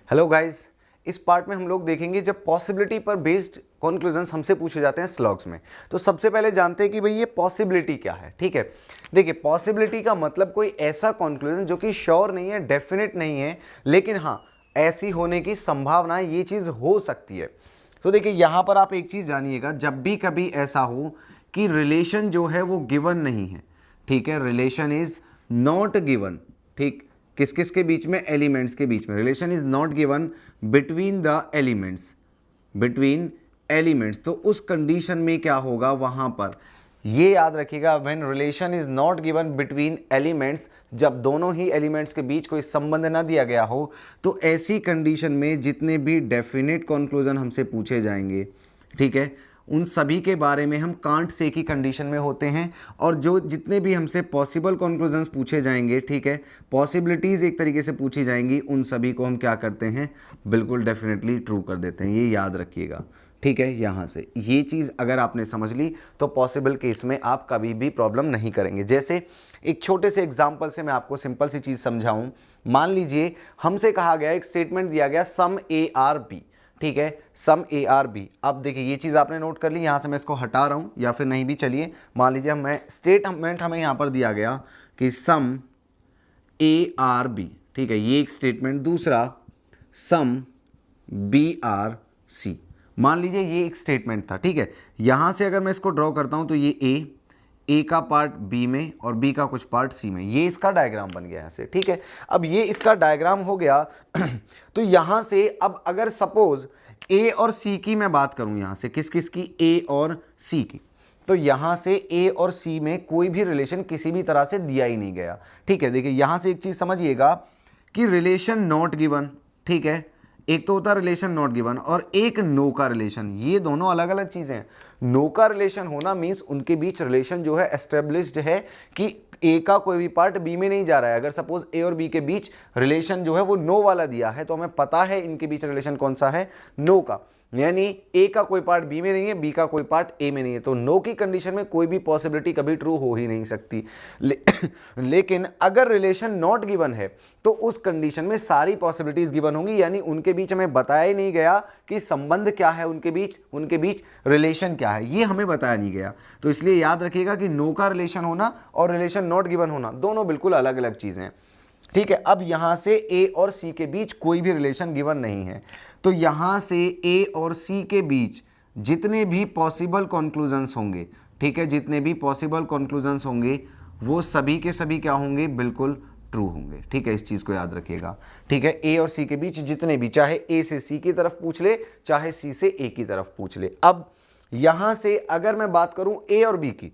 Hello guys, इस part में हम लोग देखेंगे जब पॉसिबिलिटी पर बेस्ड कॉन्क्लूजन्स हमसे पूछे जाते हैं स्लॉग्स में। तो सबसे पहले जानते हैं कि भाई ये पॉसिबिलिटी क्या है। ठीक है, देखिए पॉसिबिलिटी का मतलब कोई ऐसा कॉन्क्लूजन जो कि श्योर नहीं है, डेफिनेट नहीं है, लेकिन हाँ ऐसी होने की संभावना ये चीज़ हो सकती है। तो देखिए यहाँ पर आप एक चीज़ जानिएगा, जब भी कभी ऐसा हो कि रिलेशन जो है वो गिवन नहीं है, ठीक है, रिलेशन इज नॉट गिवन, ठीक, किस किस के बीच में, एलिमेंट्स के बीच में, relation is not given between the elements, between elements, तो उस कंडीशन में क्या होगा वहां पर, ये याद रखिएगा, when relation is not given between elements, जब दोनों ही एलिमेंट्स के बीच कोई संबंध ना दिया गया हो, तो ऐसी कंडीशन में जितने भी डेफिनेट कंक्लूजन हमसे पूछे जाएंगे, ठीक है, उन सभी के बारे में हम कांट से की कंडीशन में होते हैं। और जो जितने भी हमसे पॉसिबल कंक्लूजन्स पूछे जाएंगे, ठीक है, पॉसिबिलिटीज़ एक तरीके से पूछी जाएंगी, उन सभी को हम क्या करते हैं, बिल्कुल डेफिनेटली ट्रू कर देते हैं। ये याद रखिएगा, ठीक है। यहाँ से ये चीज़ अगर आपने समझ ली तो पॉसिबल केस में आप कभी भी प्रॉब्लम नहीं करेंगे। जैसे एक छोटे से एग्जाम्पल से मैं आपको सिंपल सी चीज़ समझाऊँ। मान लीजिए हमसे कहा गया, एक स्टेटमेंट दिया गया सम ए आर बी, ठीक है, सम ए आर बी। अब देखिए ये चीज़ आपने नोट कर ली, यहाँ से मैं इसको हटा रहा हूँ या फिर नहीं भी, चलिए मान लीजिए मैं स्टेटमेंट हमें यहाँ पर दिया गया कि सम ए आर बी, ठीक है, ये एक स्टेटमेंट। दूसरा सम बी आर सी, मान लीजिए ये एक स्टेटमेंट था, ठीक है। यहाँ से अगर मैं इसको ड्रॉ करता हूँ तो ये ए का पार्ट बी में और बी का कुछ पार्ट सी में, ये इसका डायग्राम बन गया ऐसे, ठीक है। अब ये इसका डायग्राम हो गया तो यहाँ से अब अगर सपोज ए और सी की मैं बात करूँ, यहाँ से किस किस की, ए और सी की, तो यहाँ से ए और सी में कोई भी रिलेशन किसी भी तरह से दिया ही नहीं गया, ठीक है। देखिए यहाँ से एक चीज़ समझिएगा कि रिलेशन नॉट गिवन, ठीक है, एक तो होता है रिलेशन नॉट गिवन और एक नो का रिलेशन, ये दोनों अलग अलग चीज़ें हैं। नो का रिलेशन होना मीन्स उनके बीच रिलेशन जो है एस्टेब्लिश्ड है कि ए का कोई भी पार्ट बी में नहीं जा रहा है। अगर सपोज ए और बी के बीच रिलेशन जो है वो नो वाला दिया है तो हमें पता है इनके बीच रिलेशन कौन सा है, नो का, यानी ए का कोई पार्ट बी में नहीं है, बी का कोई पार्ट ए में नहीं है, तो नो की कंडीशन में कोई भी पॉसिबिलिटी कभी ट्रू हो ही नहीं सकती। लेकिन अगर रिलेशन नॉट गिवन है तो उस कंडीशन में सारी पॉसिबिलिटीज गिवन होंगी, यानी उनके बीच हमें बताया ही नहीं गया कि संबंध क्या है, उनके बीच रिलेशन क्या है, ये हमें बताया नहीं गया। तो इसलिए याद रखिएगा कि नो का रिलेशन होना और रिलेशन नॉट गिवन होना दोनों बिल्कुल अलग अलग चीजें हैं, ठीक है। अब यहां से ए और सी के बीच कोई भी रिलेशन गिवन नहीं है, तो यहां से ए और सी के बीच जितने भी पॉसिबल कंक्लूजन्स होंगे, ठीक है, जितने भी पॉसिबल कंक्लूजन्स होंगे वो सभी के सभी क्या होंगे, बिल्कुल ट्रू होंगे, ठीक है। इस चीज को याद रखिएगा, ठीक है। ए और सी के बीच जितने भी, चाहे ए से सी की तरफ पूछ ले, चाहे सी से ए की तरफ पूछ ले। अब यहां से अगर मैं बात करूं ए और बी की,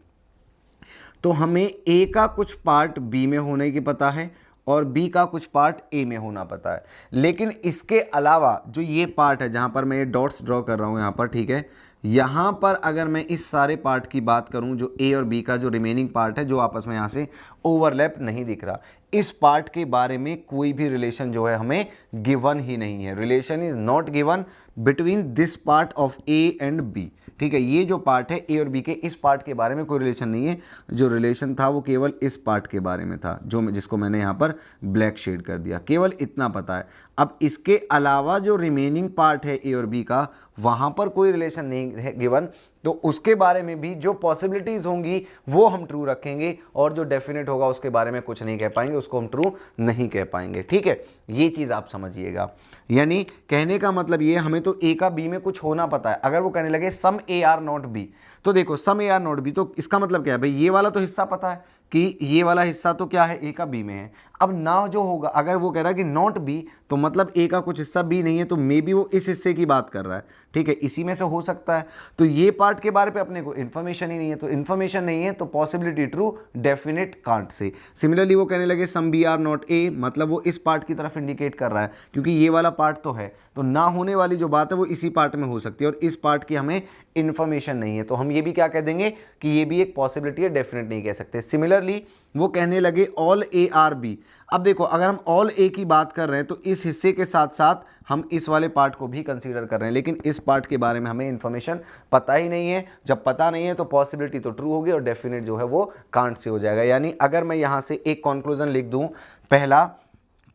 तो हमें ए का कुछ पार्ट बी में होने की पता है और बी का कुछ पार्ट ए में होना पता है, लेकिन इसके अलावा जो ये पार्ट है जहां पर मैं ये डॉट्स ड्रॉ कर रहा हूं यहां पर, ठीक है, यहां पर अगर मैं इस सारे पार्ट की बात करूं, जो ए और बी का जो रिमेनिंग पार्ट है जो आपस में यहां से ओवरलैप नहीं दिख रहा, इस पार्ट के बारे में कोई भी रिलेशन जो है हमें गिवन ही नहीं है। Relation is not given between this part of A and B, ठीक है। ये जो पार्ट है ए और बी के, इस पार्ट के बारे में कोई रिलेशन नहीं है। जो रिलेशन था वो केवल इस पार्ट के बारे में था, जिसको मैंने यहाँ पर ब्लैक शेड कर दिया, केवल इतना पता है। अब इसके अलावा जो रिमेनिंग पार्ट है ए और बी का, वहाँ पर कोई रिलेशन नहीं है गिवन, तो उसके बारे में भी जो पॉसिबिलिटीज़ होंगी वो हम ट्रू रखेंगे और जो डेफिनेट होगा उसके बारे में कुछ नहीं कह पाएंगे, उसको हम ट्रू नहीं कह पाएंगे, ठीक है। ये चीज़ आप समझिएगा, यानी कहने का मतलब ये, हमें तो ए का बी में कुछ होना पता है। अगर वो कहने लगे सम ए आर नॉट बी, तो देखो सम ए आर नॉट बी, तो इसका मतलब क्या है भाई, ये वाला तो हिस्सा पता है कि ये वाला हिस्सा तो क्या है, ए का बी में है। अब ना जो होगा, अगर वो कह रहा है कि नॉट बी, तो मतलब ए का कुछ हिस्सा बी नहीं है, तो मे बी वो इस हिस्से की बात कर रहा है, ठीक है, इसी में से हो सकता है। तो ये पार्ट के बारे पे अपने को इन्फॉर्मेशन ही नहीं है, तो इन्फॉर्मेशन नहीं है तो possibility true, definite can't say. Similarly वो कहने लगे some B are not A, मतलब वो इस पार्ट की तरफ इंडिकेट कर रहा है, क्योंकि ये वाला पार्ट तो है, तो ना होने वाली जो बात है वो इसी पार्ट में हो सकती है और इस पार्ट की हमें इन्फॉर्मेशन नहीं है, तो हम ये भी क्या कह देंगे कि ये भी एक पॉसिबिलिटी है, डेफिनेट नहीं कह सकते। सिमिलरली वो कहने लगे ऑल ए आर बी। अब देखो अगर हम ऑल ए की बात कर रहे हैं तो इस हिस्से के साथ साथ हम इस वाले पार्ट को भी कंसीडर कर रहे हैं, लेकिन इस पार्ट के बारे में हमें इंफॉर्मेशन पता ही नहीं है। जब पता नहीं है तो पॉसिबिलिटी तो ट्रू होगी और डेफिनेट जो है वो कांट से हो जाएगा। यानी अगर मैं यहाँ से एक कंक्लूजन लिख दूँ, पहला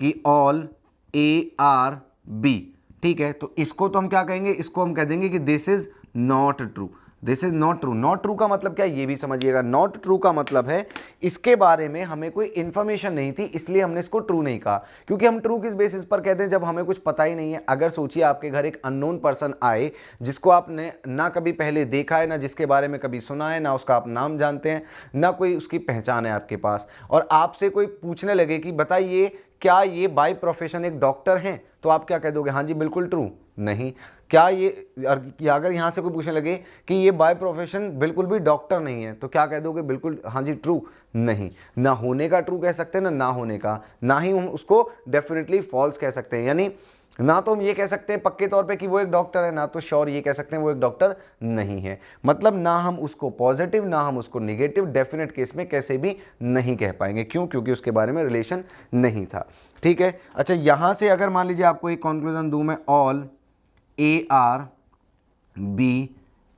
कि ऑल ए आर बी। ठीक है, तो इसको तो हम क्या कहेंगे, इसको हम कह देंगे कि this is not true. This is not true. Not true का मतलब क्या, ये भी समझिएगा। नॉट ट्रू का मतलब है इसके बारे में हमें कोई इंफॉर्मेशन नहीं थी, इसलिए हमने इसको ट्रू नहीं कहा। क्योंकि हम ट्रू किस बेसिस पर कहते हैं, जब हमें कुछ पता ही नहीं है। अगर सोचिए आपके घर एक अननोन पर्सन आए जिसको आपने ना कभी पहले देखा है, ना जिसके बारे में कभी सुना है, ना उसका आप नाम जानते हैं, ना कोई उसकी पहचान है आपके पास, और आपसे कोई पूछने लगे कि बताइए क्या ये बाय प्रोफेशन एक डॉक्टर हैं, तो आप क्या कह दोगे, हाँ जी बिल्कुल ट्रू। नहीं। क्या ये अगर यहाँ से कोई पूछने लगे कि ये बाय प्रोफेशन बिल्कुल भी डॉक्टर नहीं है, तो क्या कह दोगे, बिल्कुल हाँ जी ट्रू। नहीं, ना होने का ट्रू कह सकते हैं, ना होने का, ना ही हम उसको डेफिनेटली फॉल्स कह सकते हैं। यानी ना तो हम ये कह सकते हैं पक्के तौर पे कि वो एक डॉक्टर है, ना तो श्योर ये कह सकते हैं वो एक डॉक्टर नहीं है। मतलब ना हम उसको पॉजिटिव, ना हम उसको निगेटिव, डेफिनेट केस में कैसे भी नहीं कह पाएंगे। क्यों? क्योंकि उसके बारे में रिलेशन नहीं था। ठीक है। अच्छा, यहां से अगर मान लीजिए आपको एक कंक्लूजन दूं मैं, all A are B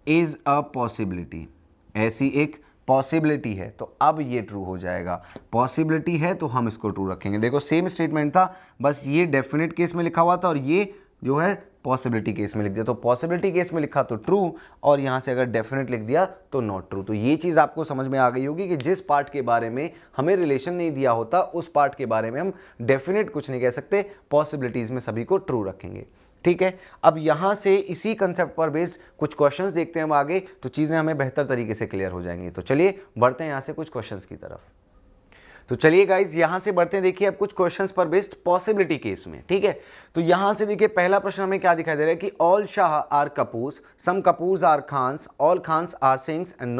is a possibility, ऐसी एक पॉसिबिलिटी है, तो अब ये ट्रू हो जाएगा। पॉसिबिलिटी है तो हम इसको ट्रू रखेंगे। देखो सेम स्टेटमेंट था, बस ये डेफिनेट केस में लिखा हुआ था और ये जो है पॉसिबिलिटी केस में लिख दिया। तो पॉसिबिलिटी केस में लिखा तो ट्रू, और यहाँ से अगर डेफिनेट लिख दिया तो नॉट ट्रू। तो ये चीज़ आपको समझ में आ गई होगी कि जिस पार्ट के बारे में हमें रिलेशन नहीं दिया होता, उस पार्ट के बारे में हम डेफिनेट कुछ नहीं कह सकते, पॉसिबिलिटीज़ में सभी को ट्रू रखेंगे। ठीक है। अब यहां से इसी कंसेप्ट पर बेस्ड कुछ क्वेश्चंस देखते हैं हम आगे, तो चीजें हमें बेहतर तरीके से क्लियर हो जाएंगी। तो चलिए बढ़ते हैं यहां से कुछ क्वेश्चंस की तरफ। तो चलिए गाइज यहां से बढ़ते हैं, देखिए अब कुछ क्वेश्चंस पर बेस्ड पॉसिबिलिटी केस में। ठीक है, तो यहां से देखिए पहला प्रश्न हमें क्या दिखाई दे रहा है कि all Shah are Kapoors, some Kapoors are Khans, all Khans are Singhs and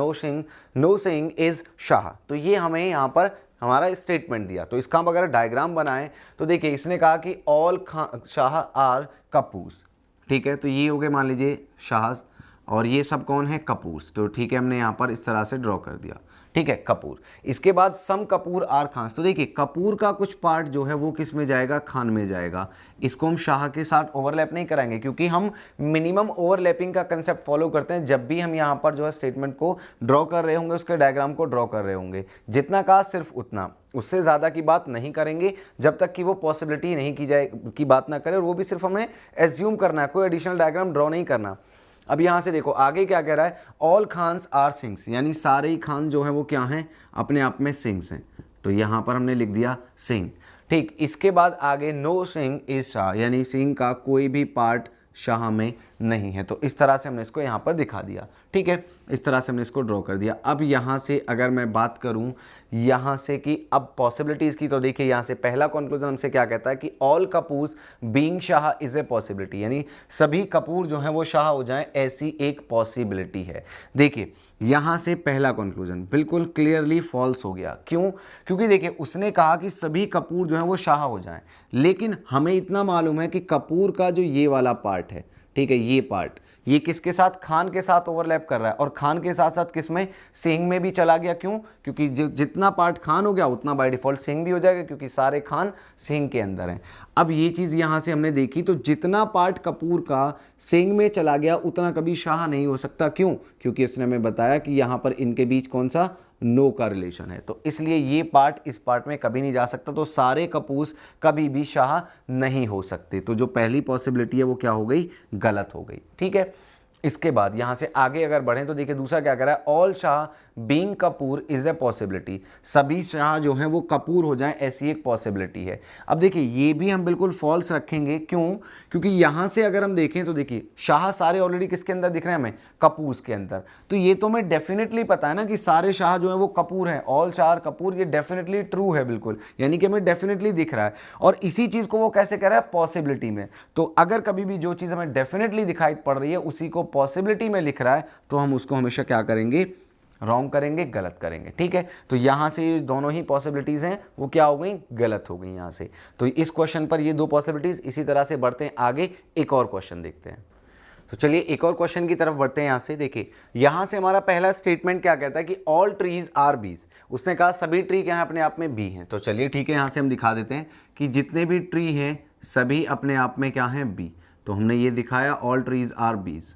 no Singh is Shah. तो ये हमें यहां पर हमारा स्टेटमेंट दिया। तो इसका हम अगर डायग्राम बनाएं तो देखिए इसने कहा कि ऑल शाह आर कपूर्स। ठीक है, तो ये हो गए मान लीजिए शाह, और ये सब कौन है, कपूर्स। तो ठीक है, हमने यहाँ पर इस तरह से ड्रॉ कर दिया। ठीक है, कपूर। इसके बाद सम कपूर आर खान्स, तो देखिए कपूर का कुछ पार्ट जो है वो किस में जाएगा, खान में जाएगा। इसको हम शाह के साथ ओवरलैप नहीं कराएंगे, क्योंकि हम मिनिमम ओवरलैपिंग का कंसेप्ट फॉलो करते हैं जब भी हम यहाँ पर जो है स्टेटमेंट को ड्रॉ कर रहे होंगे, उसके डायग्राम को ड्रॉ कर रहे होंगे। जितना कहा सिर्फ उतना, उससे ज़्यादा की बात नहीं करेंगे जब तक कि वो पॉसिबिलिटी नहीं की जाए, की बात ना करें, और वो भी सिर्फ हमें एज्यूम करना है, कोई एडिशनल डायग्राम ड्रॉ नहीं करना। अब यहां से देखो आगे क्या कह रहा है, ऑल खान्स आर सिंग्स, यानी सारे ही खान जो है वो क्या हैं, अपने आप में सिंग्स हैं। तो यहां पर हमने लिख दिया सिंह। ठीक, इसके बाद आगे नो सिंह इज शाह, यानी सिंह का कोई भी पार्ट शाह में नहीं है। तो इस तरह से हमने इसको यहाँ पर दिखा दिया। ठीक है, इस तरह से हमने इसको ड्रॉ कर दिया। अब यहाँ से अगर मैं बात करूँ यहाँ से कि अब पॉसिबिलिटीज़ की, तो देखिए यहाँ से पहला कंक्लूजन हमसे क्या कहता है कि all Kapoors being Shah is a possibility, यानी सभी कपूर जो हैं वो शाह हो जाएं, ऐसी एक पॉसिबिलिटी है। देखिए यहाँ से पहला कंक्लूजन बिल्कुल क्लियरली फॉल्स हो गया। क्यों? क्योंकि देखिए उसने कहा कि सभी कपूर जो हैं वो शाह हो जाएं, लेकिन हमें इतना मालूम है कि कपूर का जो ये वाला पार्ट है, ठीक है, ये पार्ट, ये किसके साथ, खान के साथ ओवरलैप कर रहा है, और खान के साथ साथ किस में, सिंह में भी चला गया। क्यों? क्योंकि जितना पार्ट खान हो गया उतना बाय डिफॉल्ट सिंह भी हो जाएगा, क्योंकि सारे खान सिंह के अंदर हैं। अब ये चीज़ यहाँ से हमने देखी, तो जितना पार्ट कपूर का सिंह में चला गया उतना कभी शाह नहीं हो सकता। क्यों? क्योंकि इसने हमें बताया कि यहाँ पर इनके बीच कौन सा, नो का रिलेशन है। तो इसलिए ये पार्ट इस पार्ट में कभी नहीं जा सकता, तो सारे कपूर्स कभी भी शाह नहीं हो सकते। तो जो पहली पॉसिबिलिटी है वो क्या हो गई, गलत हो गई। ठीक है, इसके बाद यहां से आगे अगर बढ़ें तो देखिए दूसरा क्या कह रहा है, all Shah being Kapoor is a possibility, सभी शाह जो हैं वो कपूर हो जाएं, ऐसी एक पॉसिबिलिटी है। अब देखिए ये भी हम बिल्कुल फॉल्स रखेंगे। क्यों? क्योंकि यहां से अगर हम देखें तो देखिए शाह सारे ऑलरेडी किसके अंदर दिख रहे हैं हमें, कपूर्स के अंदर। तो ये तो हमें डेफिनेटली पता है ना कि सारे शाह जो है वो कपूर हैं, ऑल शाह कपूर, ये डेफिनेटली ट्रू है बिल्कुल, यानी कि हमें डेफिनेटली दिख रहा है। और इसी चीज को वो कैसे कह रहा है, पॉसिबिलिटी में। तो अगर कभी भी जो चीज हमें डेफिनेटली दिखाई पड़ रही है उसी को पॉसिबिलिटी में लिख रहा है, तो हम उसको हमेशा क्या करेंगे, रॉन्ग करेंगे, गलत करेंगे। ठीक है, तो यहां से दोनों ही पॉसिबिलिटीज हैं वो क्या हो गई, गलत हो गई यहां से। तो इस क्वेश्चन पर ये दो पॉसिबिलिटीज। इसी तरह से बढ़ते हैं आगे, एक और क्वेश्चन देखते हैं। तो चलिए एक और क्वेश्चन की तरफ बढ़ते हैं। यहां से देखिए, यहां से हमारा पहला स्टेटमेंट क्या कहता है कि ऑल ट्रीज आर बीज, उसने कहा सभी ट्री क्या है, अपने आप में बी हैं। तो चलिए ठीक है, यहां से हम दिखा देते हैं कि जितने भी ट्री हैं सभी अपने आप में क्या हैं, बी। तो हमने ये दिखाया ऑल ट्रीज आर बीज।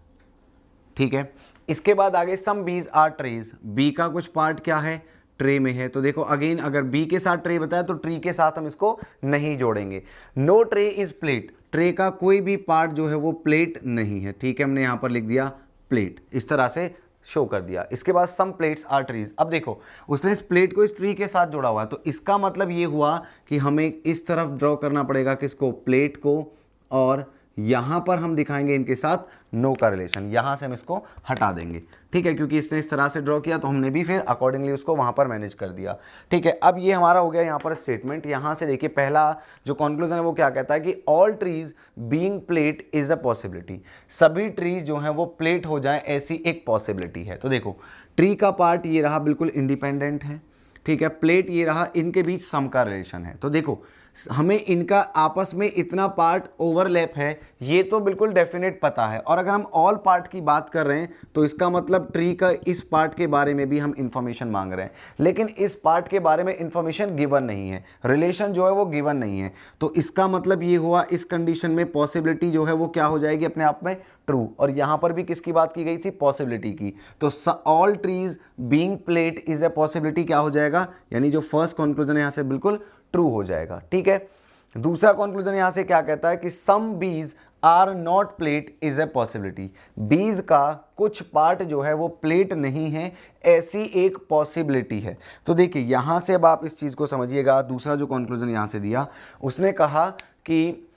ठीक है, इसके बाद आगे सम बीज आर ट्रीज, बी का कुछ पार्ट क्या है, ट्रे में है। तो देखो अगेन अगर बी के साथ ट्रे बताया तो ट्री के साथ हम इसको नहीं जोड़ेंगे। No tray is plate, tray का कोई भी पार्ट जो है वो प्लेट नहीं है, ठीक है, हमने यहां पर लिख दिया प्लेट, इस तरह से शो कर दिया। इसके बाद सम प्लेट्स आर ट्रीज। अब देखो उसने इस प्लेट को इस ट्री के साथ जोड़ा हुआ है, तो इसका मतलब ये हुआ कि हमें इस तरफ ड्रॉ करना पड़ेगा किसको, प्लेट को, और यहां पर हम दिखाएंगे इनके साथ नो का रिलेशन, यहां से हम इसको हटा देंगे, ठीक है, क्योंकि इसने इस तरह से ड्रॉ किया तो हमने भी फिर अकॉर्डिंगली उसको वहां पर मैनेज कर दिया, ठीक है। अब ये हमारा हो गया यहां पर स्टेटमेंट। यहां से देखिए पहला जो कंक्लूजन है वो क्या कहता है कि all trees being plate is a possibility, सभी ट्रीज जो है वो प्लेट हो जाए ऐसी एक पॉसिबिलिटी है। तो देखो ट्री का पार्ट ये रहा बिल्कुल इंडिपेंडेंट है, ठीक है, प्लेट ये रहा, इनके बीच सम का रिलेशन है। तो देखो हमें इनका आपस में इतना पार्ट ओवरलैप है ये तो बिल्कुल डेफिनेट पता है, और अगर हम ऑल पार्ट की बात कर रहे हैं तो इसका मतलब ट्री का इस पार्ट के बारे में भी हम इंफॉर्मेशन मांग रहे हैं, लेकिन इस पार्ट के बारे में इंफॉर्मेशन गिवन नहीं है, रिलेशन जो है वो गिवन नहीं है। तो इसका मतलब ये हुआ इस कंडीशन में पॉसिबिलिटी जो है वो क्या हो जाएगी अपने आप में, ट्रू। और यहां पर भी किसकी बात की गई थी, पॉसिबिलिटी की। तो all trees being plate is a possibility क्या हो जाएगा, यानी जो फर्स्ट कंक्लूजन है यहां से बिल्कुल ट्रू हो जाएगा, ठीक है। दूसरा कंक्लूजन यहां से क्या कहता है कि some beads are not plate is a possibility, beads का कुछ पार्ट जो है वो प्लेट नहीं है ऐसी एक पॉसिबिलिटी है। तो देखिए यहां से अब आप इस चीज को समझिएगा। दूसरा जो कंक्लूजन यहां से दिया उसने कहा कि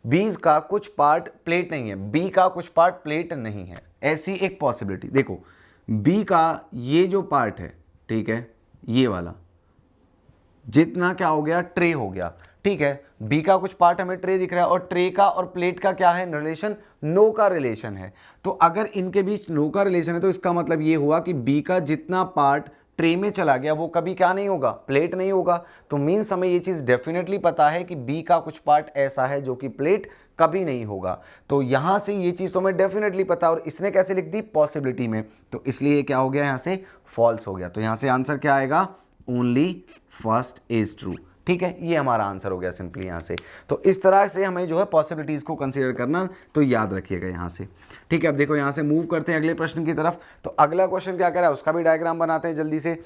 बीज का कुछ पार्ट प्लेट नहीं है, बी का कुछ पार्ट प्लेट नहीं है ऐसी एक पॉसिबिलिटी। देखो बी का ये जो पार्ट है, ठीक है, ये वाला जितना क्या हो गया, ट्रे हो गया, ठीक है। बी का कुछ पार्ट हमें ट्रे दिख रहा है, और ट्रे का और प्लेट का क्या है रिलेशन, नो का रिलेशन है। तो अगर इनके बीच नो का रिलेशन है तो इसका मतलब ये हुआ कि बी का जितना पार्ट ट्रे में चला गया वो कभी क्या नहीं होगा, प्लेट नहीं होगा। तो मीन्स हमें ये चीज डेफिनेटली पता है कि बी का कुछ पार्ट ऐसा है जो कि प्लेट कभी नहीं होगा। तो यहां से ये चीज तो हमें डेफिनेटली पता, और इसने कैसे लिख दी, पॉसिबिलिटी में, तो इसलिए क्या हो गया यहां से फॉल्स हो गया। तो यहां से आंसर क्या आएगा, ओनली फर्स्ट इज ट्रू, ठीक है, ये हमारा आंसर हो गया सिंपली यहां से। तो इस तरह से हमें जो है पॉसिबिलिटीज को कंसीडर करना, तो याद रखिएगा यहां से, ठीक है। अब देखो यहां से मूव करते हैं अगले प्रश्न की तरफ। तो अगला क्वेश्चन क्या कह रहा है उसका भी डायग्राम बनाते हैं जल्दी से।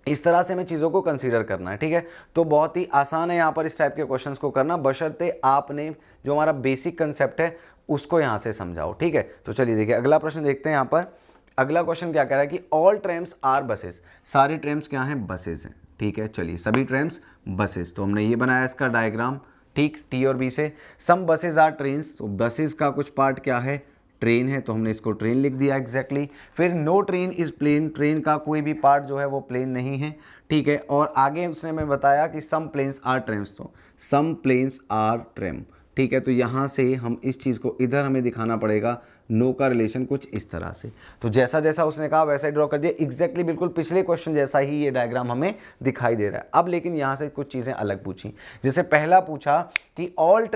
इस तरह से हमें चीज़ों को कंसीडर करना है, ठीक है। तो बहुत ही आसान है यहाँ पर इस टाइप के क्वेश्चंस को करना, बशर्ते आपने जो हमारा बेसिक कंसेप्ट है उसको यहाँ से समझाओ, ठीक है। तो चलिए देखिए अगला प्रश्न देखते हैं। यहाँ पर अगला क्वेश्चन क्या कह रहा है कि ऑल ट्रेम्स आर बसेस, सारे ट्रेम्स क्या हैं, बसेस हैं, ठीक है। चलिए सभी ट्रेम्स बसेस, तो हमने ये बनाया इसका डायग्राम, ठीक, टी और बी से। सम बसेस आर ट्रेन्स, तो बसेस का कुछ पार्ट क्या है, ट्रेन है, तो हमने इसको ट्रेन लिख दिया एग्जैक्टली। फिर no train is plane, train का कोई भी पार्ट जो है वो प्लेन नहीं है, ठीक है। और आगे उसने हमें बताया कि सम प्लेन्स आर ट्रेम्स, तो सम प्लेन्स आर ट्रेम, ठीक है। तो यहाँ से हम इस चीज़ को इधर हमें दिखाना पड़ेगा, नो का रिलेशन कुछ इस तरह से। तो जैसा जैसा उसने कहा वैसा ही ड्रॉ कर दिया, एग्जैक्टली बिल्कुल पिछले क्वेश्चन जैसा ही ये डायग्राम हमें दिखाई दे रहा है। अब लेकिन यहाँ से कुछ चीज़ें अलग पूछी, जैसे पहला पूछा कि all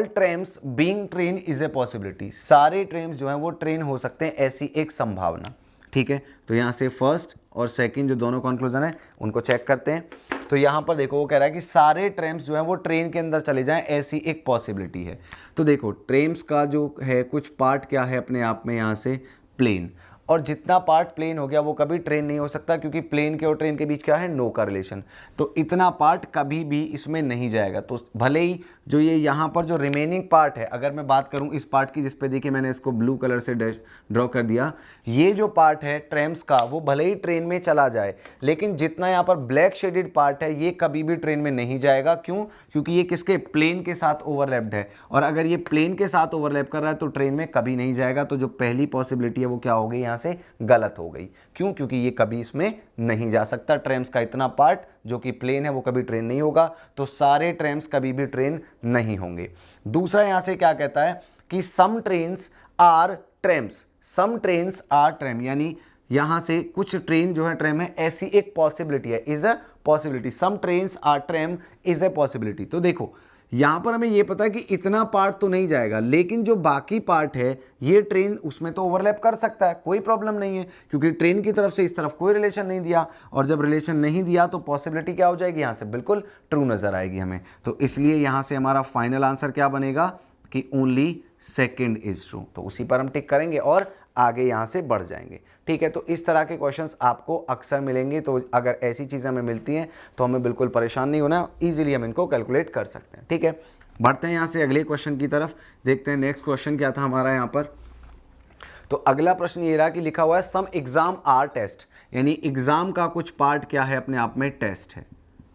trains being train is a possibility, सारे ट्रेन्स जो हैं वो ट्रेन हो सकते हैं ऐसी एक संभावना, ठीक है। तो यहाँ से फर्स्ट और सेकंड जो दोनों कंक्लूजन है उनको चेक करते हैं। तो यहाँ पर देखो वो कह रहा है कि सारे ट्रेन्स जो हैं वो ट्रेन के अंदर चले जाएं ऐसी एक पॉसिबिलिटी है। तो देखो ट्रेन्स का जो है कुछ पार्ट क्या है अपने आप में यहाँ से प्लेन, और जितना पार्ट प्लेन हो गया वो कभी ट्रेन नहीं हो सकता, क्योंकि प्लेन के और ट्रेन के बीच क्या है, नो का रिलेशन। तो इतना पार्ट कभी भी इसमें नहीं जाएगा। तो भले ही जो ये यहाँ पर जो रिमेनिंग पार्ट है, अगर मैं बात करूँ इस पार्ट की, जिस पे देखिए मैंने इसको ब्लू कलर से ड्रॉ कर दिया, ये जो पार्ट है ट्रेम्स का वो भले ही ट्रेन में चला जाए, लेकिन जितना यहाँ पर ब्लैक शेडेड पार्ट है ये कभी भी ट्रेन में नहीं जाएगा। क्यों, क्योंकि ये किसके, प्लेन के साथ ओवरलैप्ड है, और अगर ये प्लेन के साथ ओवरलैप कर रहा है तो ट्रेन में कभी नहीं जाएगा। तो जो पहली पॉसिबिलिटी है वो क्या हो गई, यहाँ से गलत हो गई। क्यों, क्योंकि ये कभी इसमें नहीं जा सकता, ट्रेम्स का इतना पार्ट जो कि प्लेन है वो कभी ट्रेन नहीं होगा। तो सारे ट्रेम्स कभी भी ट्रेन नहीं होंगे। दूसरा यहां से क्या कहता है कि some trains are trams, some trains are tram, यानी यहां से कुछ ट्रेन जो है ट्रेम है ऐसी एक पॉसिबिलिटी है, is a possibility, some trains are tram is a possibility. तो देखो यहां पर हमें यह पता है कि इतना पार्ट तो नहीं जाएगा, लेकिन जो बाकी पार्ट है ये ट्रेन उसमें तो ओवरलैप कर सकता है, कोई प्रॉब्लम नहीं है, क्योंकि ट्रेन की तरफ से इस तरफ कोई रिलेशन नहीं दिया, और जब रिलेशन नहीं दिया तो पॉसिबिलिटी क्या हो जाएगी, यहां से बिल्कुल ट्रू नजर आएगी हमें। तो इसलिए यहां से हमारा फाइनल आंसर क्या बनेगा कि ओनली सेकंड इज ट्रू। तो उसी पर हम टिक करेंगे और आगे यहाँ से बढ़ जाएंगे। ठीक है, तो इस तरह के क्वेश्चंस आपको अक्सर मिलेंगे। तो अगर ऐसी चीज़ें हमें मिलती हैं तो हमें बिल्कुल परेशान नहीं होना, ईजिली हम इनको कैलकुलेट कर सकते हैं। ठीक है, बढ़ते हैं यहाँ से अगले क्वेश्चन की तरफ, देखते हैं नेक्स्ट क्वेश्चन क्या था हमारा यहाँ पर। तो अगला प्रश्न ये रहा कि लिखा हुआ है सम एग्जाम आर टेस्ट, यानी एग्जाम का कुछ पार्ट क्या है अपने आप में टेस्ट है।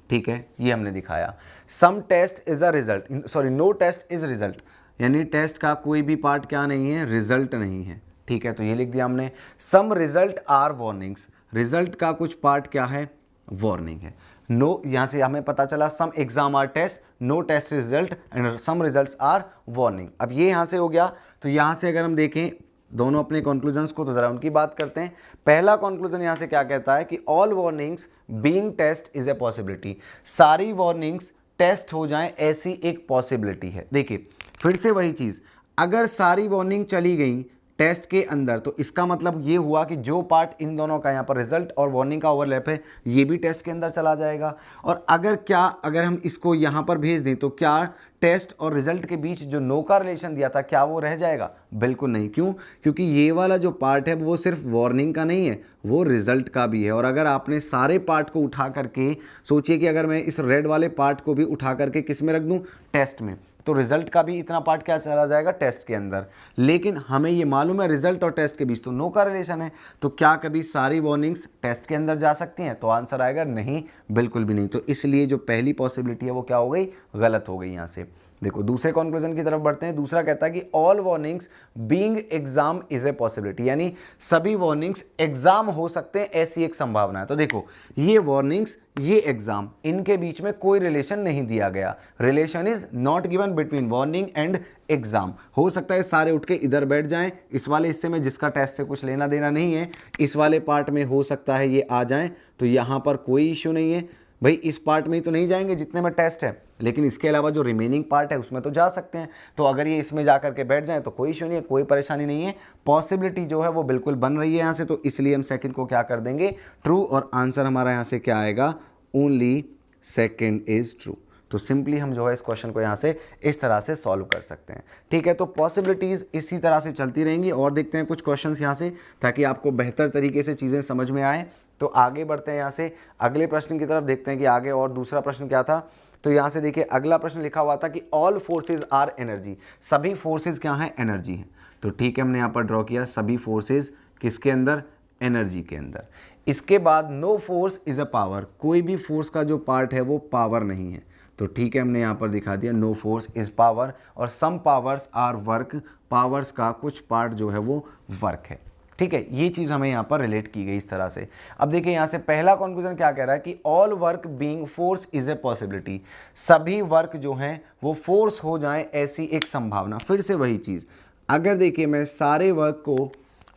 ठीक है, ये हमने दिखाया। Some test is a result, sorry no test is result, यानी टेस्ट का कोई भी पार्ट क्या नहीं है, रिजल्ट नहीं है। ठीक है, तो ये लिख दिया हमने। Some result are warnings, result का कुछ पार्ट क्या है, वार्निंग है। नो, यहां से हमें पता चला some exam are test, no test result and some results are warning. अब ये यहां से हो गया। तो यहां से अगर हम देखें दोनों अपने कंक्लूजन्स को, तो जरा उनकी बात करते हैं। पहला कंक्लूजन यहां से क्या कहता है कि all warnings being test is a possibility, सारी वार्निंग्स टेस्ट हो जाएं ऐसी एक पॉसिबिलिटी है। देखिए फिर से वही चीज, अगर सारी वार्निंग चली गई टेस्ट के अंदर तो इसका मतलब ये हुआ कि जो पार्ट इन दोनों का यहाँ पर रिजल्ट और वार्निंग का ओवरलैप है ये भी टेस्ट के अंदर चला जाएगा। और अगर हम इसको यहाँ पर भेज दें तो क्या टेस्ट और रिजल्ट के बीच जो नो का रिलेशन दिया था क्या वो रह जाएगा? बिल्कुल नहीं। क्यों? क्योंकि ये वाला जो पार्ट है वो सिर्फ वार्निंग का नहीं है, वो रिजल्ट का भी है। और अगर आपने सारे पार्ट को उठा करके, सोचिए कि अगर मैं इस रेड वाले पार्ट को भी उठा करके किस में रख दूं, टेस्ट में, तो रिजल्ट का भी इतना पार्ट क्या चला जाएगा, टेस्ट के अंदर। लेकिन हमें ये मालूम है रिजल्ट और टेस्ट के बीच तो नो का रिलेशन है, तो क्या कभी सारी वार्निंग्स टेस्ट के अंदर जा सकती हैं? तो आंसर आएगा नहीं, बिल्कुल भी नहीं। तो इसलिए जो पहली पॉसिबिलिटी है वो क्या हो गई, गलत हो गई। यहाँ से देखो दूसरे कंक्लूजन की तरफ बढ़ते हैं। दूसरा कहता है कि all warnings being exam is a possibility, यानी सभी वार्निंग्स एग्जाम हो सकते हैं ऐसी एक संभावना है। तो देखो ये वार्निंग्स, ये एग्जाम, इनके बीच में कोई रिलेशन नहीं दिया गया। Relation is not given between warning and exam. हो सकता है सारे उठ के इधर बैठ जाएं, इस वाले हिस्से में जिसका टेस्ट से कुछ लेना देना नहीं है, इस वाले पार्ट में हो सकता है ये आ जाएं, तो यहां पर कोई इश्यू नहीं है। भाई इस पार्ट में ही तो नहीं जाएंगे जितने में टेस्ट है, लेकिन इसके अलावा जो रिमेनिंग पार्ट है उसमें तो जा सकते हैं। तो अगर ये इसमें जा करके बैठ जाएं तो कोई इशू नहीं है, कोई परेशानी नहीं है। पॉसिबिलिटी जो है वो बिल्कुल बन रही है यहाँ से, तो इसलिए हम सेकंड को क्या कर देंगे, ट्रू। और आंसर हमारा यहाँ से क्या आएगा, ओनली सेकंड इज ट्रू। तो सिंपली हम जो है इस क्वेश्चन को यहाँ से इस तरह से सॉल्व कर सकते हैं। ठीक है, तो पॉसिबिलिटीज़ इसी तरह से चलती रहेंगी। और देखते हैं कुछ क्वेश्चंस यहाँ से, ताकि आपको बेहतर तरीके से चीज़ें समझ में आए। तो आगे बढ़ते हैं यहाँ से अगले प्रश्न की तरफ, देखते हैं कि आगे और दूसरा प्रश्न क्या था। तो यहाँ से देखिए अगला प्रश्न लिखा हुआ था कि ऑल फोर्सेज आर एनर्जी, सभी फोर्सेज क्या हैं, एनर्जी हैं। तो ठीक है, हमने यहाँ पर ड्रॉ किया सभी फोर्सेज किसके अंदर, एनर्जी के अंदर। इसके बाद no force is a power, कोई भी फोर्स का जो पार्ट है वो पावर नहीं है। तो ठीक है, हमने यहाँ पर दिखा दिया नो फोर्स इज पावर, और सम पावर्स आर वर्क, पावर्स का कुछ पार्ट जो है वो वर्क है। ठीक है, ये चीज़ हमें यहाँ पर रिलेट की गई इस तरह से। अब देखिए यहाँ से पहला कंक्लूजन क्या कह रहा है कि all work being force is a possibility, सभी वर्क जो हैं वो फोर्स हो जाएं ऐसी एक संभावना। फिर से वही चीज़, अगर देखिए मैं सारे वर्क को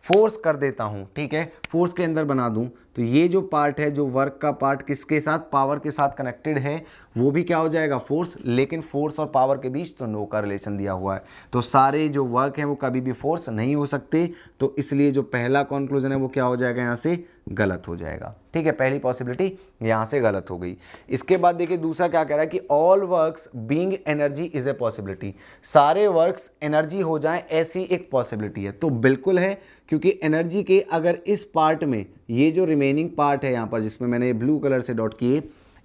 फोर्स कर देता हूँ, ठीक है, फोर्स के अंदर बना दूँ, तो ये जो पार्ट है, जो वर्क का पार्ट किसके साथ, पावर के साथ कनेक्टेड है, वो भी क्या हो जाएगा, फोर्स। लेकिन फोर्स और पावर के बीच तो नो का रिलेशन दिया हुआ है, तो सारे जो वर्क हैं वो कभी भी फोर्स नहीं हो सकते। तो इसलिए जो पहला कंक्लूजन है वो क्या हो जाएगा, यहाँ से गलत हो जाएगा। ठीक है, पहली पॉसिबिलिटी यहाँ से गलत हो गई। इसके बाद देखिए दूसरा क्या कह रहा है कि all works being energy is a possibility, सारे वर्क्स एनर्जी हो जाएं ऐसी एक पॉसिबिलिटी है। तो बिल्कुल है, क्योंकि एनर्जी के अगर इस पार्ट में, ये जो रिमेनिंग पार्ट है यहाँ पर जिसमें मैंने ब्लू कलर से डॉट किए,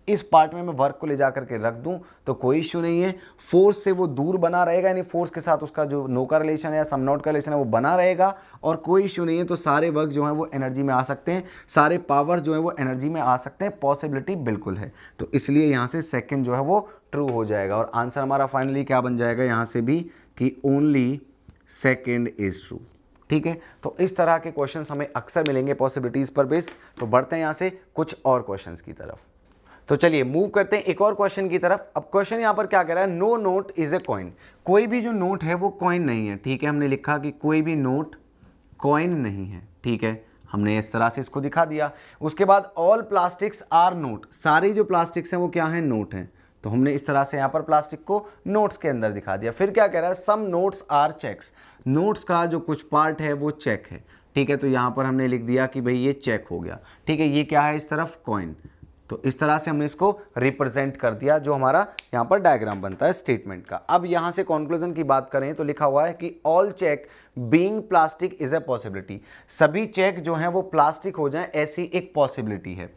इस पार्ट में मैं वर्क को ले जा करके रख दूं तो कोई इश्यू नहीं है। फोर्स से वो दूर बना रहेगा, यानी फोर्स के साथ उसका जो नो का रिलेशन है या सम नॉट का रिलेशन है वो बना रहेगा, और कोई इश्यू नहीं है। तो सारे वर्क जो है वो एनर्जी में आ सकते हैं, सारे पावर जो है वो एनर्जी में आ सकते हैं, पॉसिबिलिटी बिल्कुल है। तो इसलिए यहाँ से सेकेंड जो है वो ट्रू हो जाएगा। और आंसर हमारा फाइनली क्या बन जाएगा यहाँ से भी, कि ओनली सेकेंड इज ट्रू। ठीक है, तो इस तरह के क्वेश्चंस हमें अक्सर मिलेंगे पॉसिबिलिटीज़ पर बेस्ड। तो बढ़ते हैं यहाँ से कुछ और क्वेश्चंस की तरफ। तो चलिए मूव करते हैं एक और क्वेश्चन की तरफ। अब क्वेश्चन यहाँ पर क्या कह रहा है, no note is a coin, कोई भी जो नोट है वो कॉइन नहीं है। ठीक है, हमने लिखा कि कोई भी नोट कॉइन नहीं है। ठीक है, हमने इस तरह से इसको दिखा दिया। उसके बाद ऑल प्लास्टिक्स आर नोट, सारी जो प्लास्टिक्स हैं वो क्या है, नोट हैं। तो हमने इस तरह से यहाँ पर प्लास्टिक को नोट्स के अंदर दिखा दिया। फिर क्या कह रहा है, some notes are cheques, notes का जो कुछ पार्ट है वो चेक है। ठीक है, तो यहाँ पर हमने लिख दिया कि भाई ये चेक हो गया। ठीक है, ये क्या है इस तरफ, कॉइन। तो इस तरह से हमने इसको रिप्रेजेंट कर दिया, जो हमारा यहाँ पर डायग्राम बनता है स्टेटमेंट का। अब यहाँ से कंक्लूजन की बात करें तो लिखा हुआ है कि all cheque being plastic is a possibility, सभी चेक जो हैं वो प्लास्टिक हो जाएं ऐसी एक पॉसिबिलिटी है।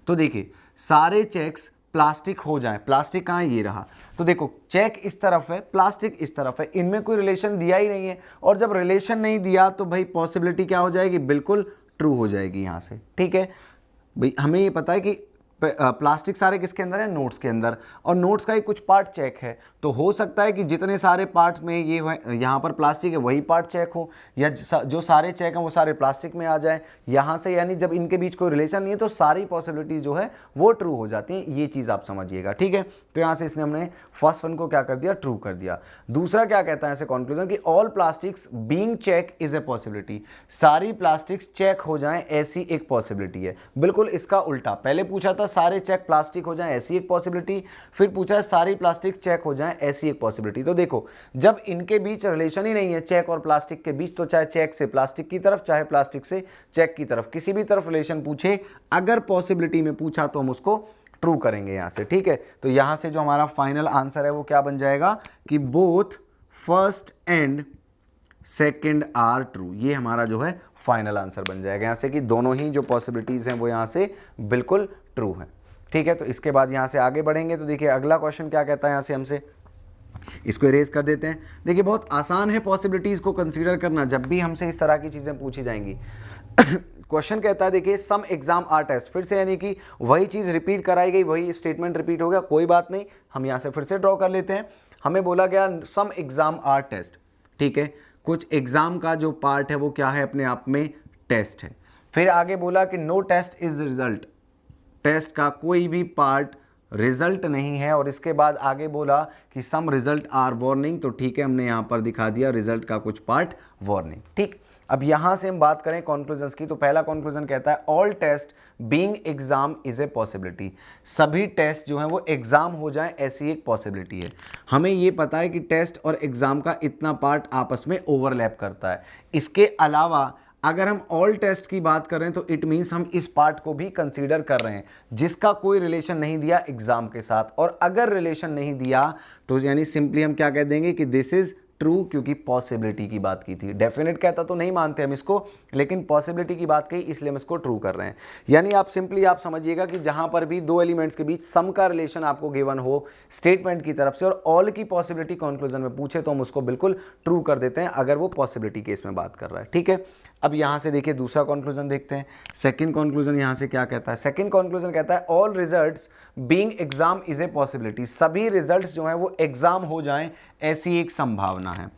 तो देखिए सारे चेक्स प्लास्टिक हो जाएं, प्लास्टिक कहाँ है, ये रहा। तो देखो चेक इस तरफ है, प्लास्टिक इस तरफ है, इनमें कोई रिलेशन दिया ही नहीं है, और जब रिलेशन नहीं दिया तो भाई पॉसिबिलिटी क्या हो जाएगी, बिल्कुल ट्रू हो जाएगी यहाँ से। ठीक है भाई, हमें ये पता है कि प्लास्टिक सारे किसके अंदर है, नोट्स के अंदर, और नोट्स का ही कुछ पार्ट चेक है, तो हो सकता है कि जितने सारे पार्ट में ये यहाँ पर प्लास्टिक है वही पार्ट चेक हो, या जो सारे चेक हैं वो सारे प्लास्टिक में आ जाए यहाँ से, यानी जब इनके बीच कोई रिलेशन नहीं है तो सारी पॉसिबिलिटीज जो है वो ट्रू हो जाती हैं। ये चीज़ आप समझिएगा। ठीक है, तो यहाँ से इसने हमने फर्स्ट वन को क्या कर दिया, ट्रू कर दिया। दूसरा क्या कहता है ऐसे कंक्लूजन कि all plastics being cheque is a possibility, सारी प्लास्टिक्स चेक हो जाएं ऐसी एक पॉसिबिलिटी है। बिल्कुल इसका उल्टा, पहले पूछा था सारे चेक प्लास्टिक हो जाएं ऐसी एक पॉसिबिलिटी, फिर पूछा है सारी प्लास्टिक चेक हो जाएं ऐसी एक पॉसिबिलिटी। तो देखो जब इनके बीच रिलेशन ही नहीं है चेक और प्लास्टिक के बीच, तो चाहे चेक से प्लास्टिक की तरफ चाहे प्लास्टिक से चेक की तरफ किसी भी तरफ रिलेशन पूछे, अगर पॉसिबिलिटी में पूछा तो हम उसको ट्रू करेंगे यहाँ से। ठीक है, तो यहाँ से जो हमारा फाइनल आंसर है वो क्या बन जाएगा कि both first and second are true, ये हमारा जो है फाइनल आंसर बन जाएगा यहाँ से कि दोनों ही जो पॉसिबिलिटीज हैं वो यहाँ से बिल्कुल ट्रू हैं। ठीक है, तो इसके बाद यहाँ से आगे बढ़ेंगे तो देखिए अगला क्वेश्चन क्या कहता है यहाँ से हमसे, इसको इरेज कर देते हैं। देखिए बहुत आसान है पॉसिबिलिटीज को कंसीडर करना जब भी हमसे इस तरह की चीजें पूछी जाएंगी। क्वेश्चन कहता है देखिए सम एग्जाम आर टेस्ट, फिर से यानी कि वही चीज रिपीट कराई गई, वही स्टेटमेंट रिपीट हो गया, कोई बात नहीं, हम यहाँ से फिर से ड्रॉ कर लेते हैं। हमें बोला गया सम एग्जाम आर टेस्ट, ठीक है, कुछ एग्जाम का जो पार्ट है वो क्या है, अपने आप में टेस्ट है। फिर आगे बोला कि no test is result, test का कोई भी पार्ट रिजल्ट नहीं है, और इसके बाद आगे बोला कि सम रिजल्ट आर वार्निंग, तो ठीक है हमने यहाँ पर दिखा दिया रिजल्ट का कुछ पार्ट वार्निंग। ठीक, अब यहाँ से हम बात करें कॉन्क्लूजन्स की, तो पहला कॉन्क्लूजन कहता है all test being exam is a possibility, सभी टेस्ट जो हैं वो एग्जाम हो जाएं ऐसी एक पॉसिबिलिटी है। हमें ये पता है कि टेस्ट और एग्जाम का इतना पार्ट आपस में ओवरलैप करता है। इसके अलावा अगर हम ऑल टेस्ट की बात करें तो इट मीन्स हम इस पार्ट को भी कंसीडर कर रहे हैं जिसका कोई रिलेशन नहीं दिया एग्जाम के साथ, और अगर रिलेशन नहीं दिया तो यानी सिंपली हम क्या कह देंगे कि दिस इज ट्रू, क्योंकि पॉसिबिलिटी की बात की थी। डेफिनेट कहता तो नहीं मानते हम इसको, लेकिन पॉसिबिलिटी की बात कही इसलिए हम इसको ट्रू कर रहे हैं। यानी आप सिंपली आप समझिएगा कि जहां पर भी दो एलिमेंट्स के बीच सम का रिलेशन आपको गिवन हो स्टेटमेंट की तरफ से और ऑल की पॉसिबिलिटी कंक्लूजन में पूछे तो हम उसको बिल्कुल ट्रू कर देते हैं अगर वो पॉसिबिलिटी केस में बात कर रहा है। ठीक है, अब यहां से देखिए दूसरा कंक्लूजन देखते हैं। सेकंड कंक्लूजन यहां से क्या कहता है, सेकंड कंक्लूजन कहता है all results being exam is a possibility, सभी रिजल्ट्स जो हैं वो एग्जाम हो जाएं ऐसी एक संभावना है।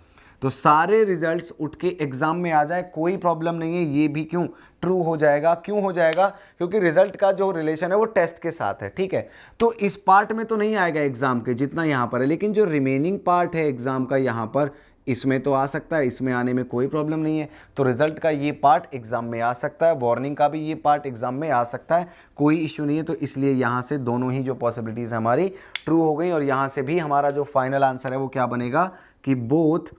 तो सारे रिजल्ट्स उठ के एग्जाम में आ जाए कोई प्रॉब्लम नहीं है, ये भी क्यों ट्रू हो जाएगा। क्यों हो जाएगा, क्योंकि रिजल्ट का जो रिलेशन है वो टेस्ट के साथ है। ठीक है, तो इस पार्ट में तो नहीं आएगा एग्जाम के जितना यहाँ पर है, लेकिन जो रिमेनिंग पार्ट है एग्जाम का यहाँ पर, इसमें तो आ सकता है, इसमें आने में कोई प्रॉब्लम नहीं है। तो रिजल्ट का ये पार्ट एग्जाम में आ सकता है, वार्निंग का भी ये पार्ट एग्जाम में आ सकता है, कोई इश्यू नहीं है। तो इसलिए यहाँ से दोनों ही जो पॉसिबिलिटीज़ हमारी ट्रू हो गई, और यहाँ से भी हमारा जो फाइनल आंसर है वो क्या बनेगा कि both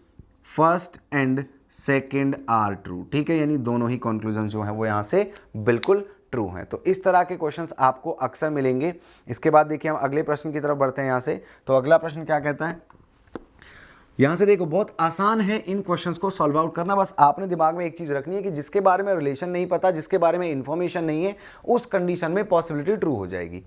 first and second are true. ठीक है, यानी दोनों ही कंक्लूजन जो हैं वो यहाँ से बिल्कुल ट्रू हैं। तो इस तरह के क्वेश्चंस आपको अक्सर मिलेंगे। इसके बाद देखिए हम अगले प्रश्न की तरफ बढ़ते हैं यहाँ से। तो अगला प्रश्न क्या कहता है, यहाँ से देखो बहुत आसान है इन क्वेश्चंस को सॉल्व आउट करना। बस आपने दिमाग में एक चीज़ रखनी है कि जिसके बारे में रिलेशन नहीं पता, जिसके बारे में इंफॉर्मेशन नहीं है, उस कंडीशन में पॉसिबिलिटी ट्रू हो जाएगी।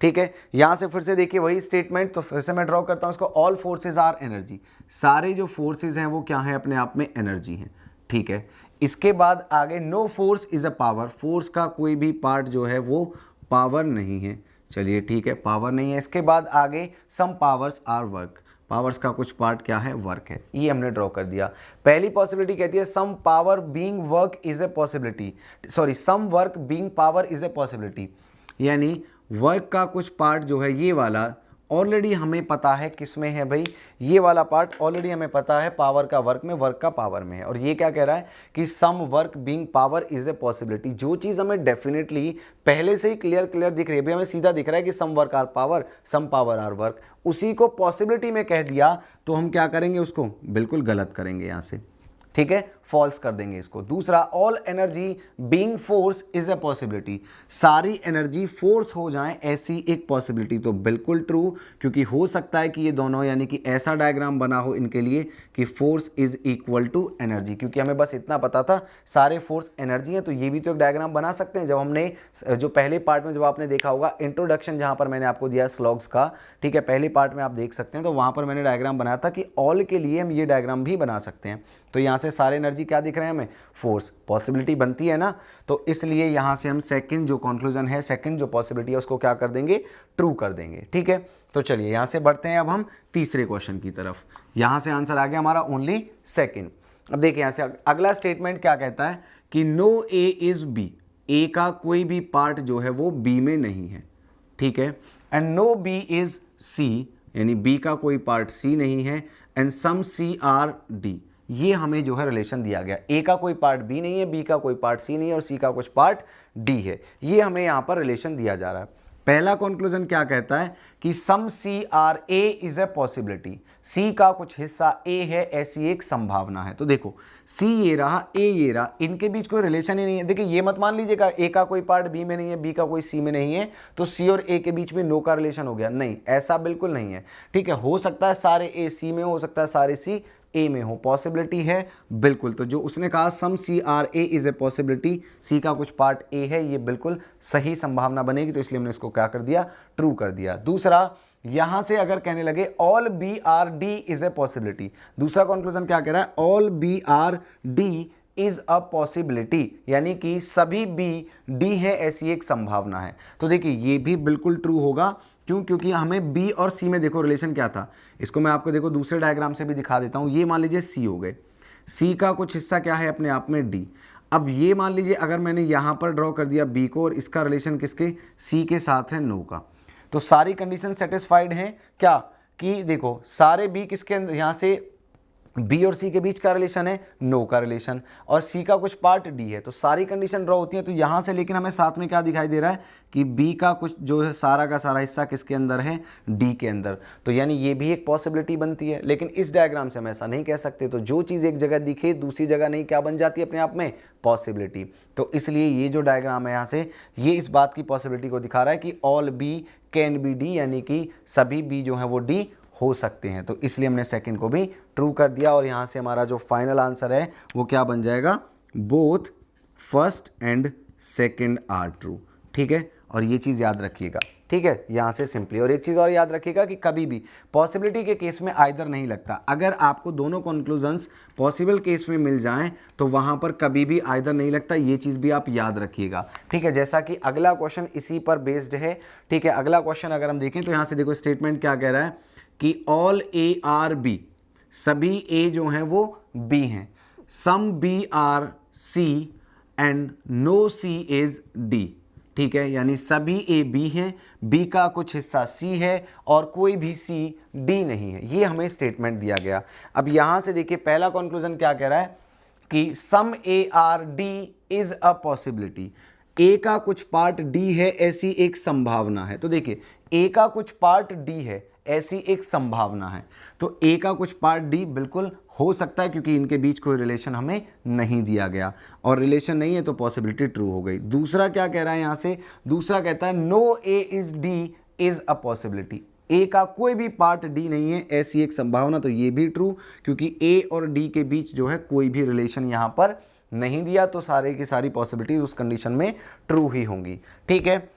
ठीक है, यहाँ से फिर से देखिए वही स्टेटमेंट, तो फिर से मैं ड्रॉ करता हूँ इसको। ऑल फोर्सेज आर एनर्जी, सारे जो फोर्सेज हैं वो क्या है, अपने आप में एनर्जी हैं। ठीक है, इसके बाद आगे no force is a power, force का कोई भी पार्ट जो है वो पावर नहीं है। चलिए ठीक है, पावर नहीं है। इसके बाद आगे सम पावर्स आर वर्क, पावर्स का कुछ पार्ट क्या है, वर्क है। ये हमने ड्रॉ कर दिया। पहली पॉसिबिलिटी कहती है some power being work is a possibility, sorry some work being power is a possibility, यानी वर्क का कुछ पार्ट जो है ये वाला ऑलरेडी हमें पता है किस में है भाई, ये वाला पार्ट ऑलरेडी हमें पता है पावर का वर्क में, वर्क का पावर में है। और ये क्या कह रहा है कि some work being power is a possibility, जो चीज़ हमें डेफिनेटली पहले से ही क्लियर दिख रही है, भाई हमें सीधा दिख रहा है कि some work are power, some power are work, उसी को पॉसिबिलिटी में कह दिया तो हम क्या करेंगे, उसको बिल्कुल गलत करेंगे यहाँ से। ठीक है, फॉल्स कर देंगे इसको। दूसरा, all energy being force is a possibility, सारी एनर्जी फोर्स हो जाए ऐसी एक पॉसिबिलिटी, तो बिल्कुल ट्रू, क्योंकि हो सकता है कि ये दोनों यानी कि ऐसा डायग्राम बना हो इनके लिए कि force is equal to energy, क्योंकि हमें बस इतना पता था सारे फोर्स एनर्जी हैं, तो ये भी तो एक डायग्राम बना सकते हैं। जब हमने जो पहले पार्ट में जब आपने देखा होगा इंट्रोडक्शन जहां पर मैंने आपको दिया स्लॉग्स का, ठीक है, पहले पार्ट में आप देख सकते हैं, तो वहां पर मैंने डायग्राम बनाया था कि ऑल के लिए हम ये डायग्राम भी बना सकते हैं। तो यहां से सारे एनर्जी क्या दिख रहे हैं हमें, फोर्स, पॉसिबिलिटी बनती है ना, तो इसलिए यहां से हम सेकंड जो कंक्लूजन है, सेकंड जो पॉसिबिलिटी है उसको क्या कर देंगे, ट्रू कर देंगे। ठीक है, तो चलिए यहां से बढ़ते हैं अब हम तीसरे क्वेश्चन की तरफ। यहां से आंसर आ गया हमारा ओनली सेकंड। अब देखिए यहां से अगला स्टेटमेंट क्या कहता है कि नो ए इज बी, ए का कोई भी पार्ट जो है वो बी में नहीं है, ठीक है, and no B is C, यानी बी का कोई पार्ट सी नहीं है, and some C are D, ये हमें जो है रिलेशन दिया गया, ए का कोई पार्ट बी नहीं है, बी का कोई पार्ट सी नहीं है और सी का कुछ पार्ट डी है, ये हमें यहां पर रिलेशन दिया जा रहा है। पहला कंक्लूजन क्या कहता है कि some C are A is a possibility, C का कुछ हिस्सा ए है ऐसी एक संभावना है। तो देखो सी ये रहा, ए ये रहा, इनके बीच कोई रिलेशन ही नहीं है। देखिए ये मत मान लीजिएगा ए का कोई पार्ट बी में नहीं है, बी का कोई सी में नहीं है, तो सी और ए के बीच में नो का रिलेशन हो गया, नहीं, ऐसा बिल्कुल नहीं है। ठीक है, हो सकता है सारे ए सी में, हो सकता है सारे सी ए में हो, पॉसिबिलिटी है बिल्कुल। तो जो उसने कहा some C are A is a possibility, C का कुछ पार्ट ए है, ये बिल्कुल सही संभावना बनेगी, तो इसलिए हमने इसको क्या कर दिया, ट्रू कर दिया। दूसरा, यहां से अगर कहने लगे all B are D is a possibility, दूसरा कंक्लूजन क्या कह रहा है, all B are D is a possibility, यानी कि सभी बी डी है ऐसी एक संभावना है। तो देखिए ये भी बिल्कुल ट्रू होगा, क्यों, क्योंकि हमें बी और सी में देखो रिलेशन क्या था, इसको मैं आपको देखो दूसरे डायग्राम से भी दिखा देता हूं। ये मान लीजिए सी हो गए, सी का कुछ हिस्सा क्या है अपने आप में डी। अब ये मान लीजिए अगर मैंने यहां पर ड्रॉ कर दिया बी को और इसका रिलेशन किसके, सी के साथ है, नो का, तो सारी कंडीशन सेटिस्फाइड हैं क्या, कि देखो सारे बी किसके अंदर, यहां से बी और सी के बीच का रिलेशन है, नो का रिलेशन, और सी का कुछ पार्ट डी है, तो सारी कंडीशन ड्रॉ होती है। तो यहां से लेकिन हमें साथ में क्या दिखाई दे रहा है कि बी का कुछ जो है सारा का सारा हिस्सा किसके अंदर है, डी के अंदर, तो यानी ये भी एक पॉसिबिलिटी बनती है। लेकिन इस डायग्राम से हम ऐसा नहीं कह सकते, तो जो चीज़ एक जगह दिखे दूसरी जगह नहीं, क्या बन जाती है अपने आप में, पॉसिबिलिटी। तो इसलिए ये जो डायग्राम है यहाँ से, ये इस बात की पॉसिबिलिटी को दिखा रहा है कि all B can be D, यानी कि सभी बी जो है वो डी हो सकते हैं, तो इसलिए हमने सेकंड को भी ट्रू कर दिया। और यहाँ से हमारा जो फाइनल आंसर है वो क्या बन जाएगा, both first and second are true. ठीक है, और ये चीज़ याद रखिएगा, ठीक है, यहाँ से सिंपली। और एक चीज़ और याद रखिएगा कि कभी भी पॉसिबिलिटी के केस में आइदर नहीं लगता, अगर आपको दोनों कंक्लूजन्स पॉसिबल केस में मिल जाएं तो वहाँ पर कभी भी आइदर नहीं लगता, ये चीज़ भी आप याद रखिएगा। ठीक है, जैसा कि अगला क्वेश्चन इसी पर बेस्ड है। ठीक है, अगला क्वेश्चन अगर हम देखें तो यहाँ से देखो स्टेटमेंट क्या कह रहा है कि ऑल ए आर बी, सभी ए जो हैं वो बी हैं, some B are C and no C is D. ठीक है, यानी सभी ए बी हैं, बी का कुछ हिस्सा सी है और कोई भी सी डी नहीं है, ये हमें स्टेटमेंट दिया गया। अब यहां से देखिए पहला कंक्लूजन क्या कह रहा है कि some A are D is a possibility, A का कुछ पार्ट डी है ऐसी एक संभावना है। तो देखिए ए का कुछ पार्ट डी है ऐसी एक संभावना है, तो ए का कुछ पार्ट डी बिल्कुल हो सकता है, क्योंकि इनके बीच कोई रिलेशन हमें नहीं दिया गया, और रिलेशन नहीं है तो पॉसिबिलिटी ट्रू हो गई। दूसरा क्या कह रहा है यहां से, दूसरा कहता है no A is D is a possibility, A का कोई भी पार्ट डी नहीं है ऐसी एक संभावना, तो ये भी ट्रू, क्योंकि ए और डी के बीच जो है कोई भी रिलेशन यहां पर नहीं दिया, तो सारे की सारी पॉसिबिलिटी उस कंडीशन में ट्रू ही होंगी। ठीक है,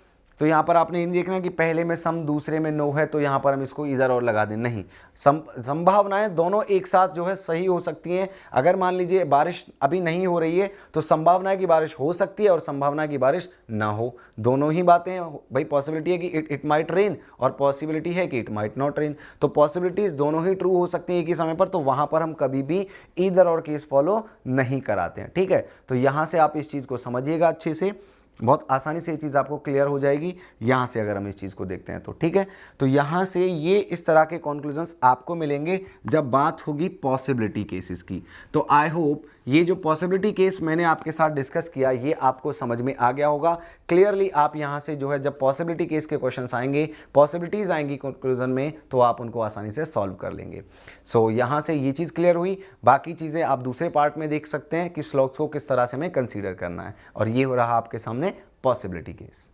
तो यहाँ पर आपने ये नहीं देखना कि पहले में सम दूसरे में नो है तो यहाँ पर हम इसको इधर और लगा दें, नहीं, संभावनाएं दोनों एक साथ जो है सही हो सकती हैं। अगर मान लीजिए बारिश अभी नहीं हो रही है तो संभावना है कि बारिश हो सकती है और संभावना की बारिश ना हो, दोनों ही बातें हैं भाई। पॉसिबिलिटी है कि इट माइट रेन और पॉसिबिलिटी है कि इट माइट नॉट रेन, तो पॉसिबिलिटीज दोनों ही ट्रू हो सकती हैं एक ही समय पर, तो वहाँ पर हम कभी भी इधर और केस फॉलो नहीं कराते हैं। ठीक है, तो यहाँ से आप इस चीज़ को समझिएगा अच्छे से, बहुत आसानी से ये चीज़ आपको क्लियर हो जाएगी यहाँ से अगर हम इस चीज़ को देखते हैं तो। ठीक है, तो यहाँ से ये इस तरह के कंक्लूजन्स आपको मिलेंगे जब बात होगी पॉसिबिलिटी केसेस की। तो आई होप ये जो पॉसिबिलिटी केस मैंने आपके साथ डिस्कस किया ये आपको समझ में आ गया होगा क्लियरली। आप यहाँ से जो है जब पॉसिबिलिटी केस के क्वेश्चंस आएंगे, पॉसिबिलिटीज़ आएंगी कंक्लूजन में, तो आप उनको आसानी से सॉल्व कर लेंगे। सो यहाँ से ये चीज़ क्लियर हुई। बाकी चीज़ें आप दूसरे पार्ट में देख सकते हैं कि स्लॉग्स को किस तरह से हमें कंसीडर करना है। और ये हो रहा आपके सामने पॉसिबिलिटी केस।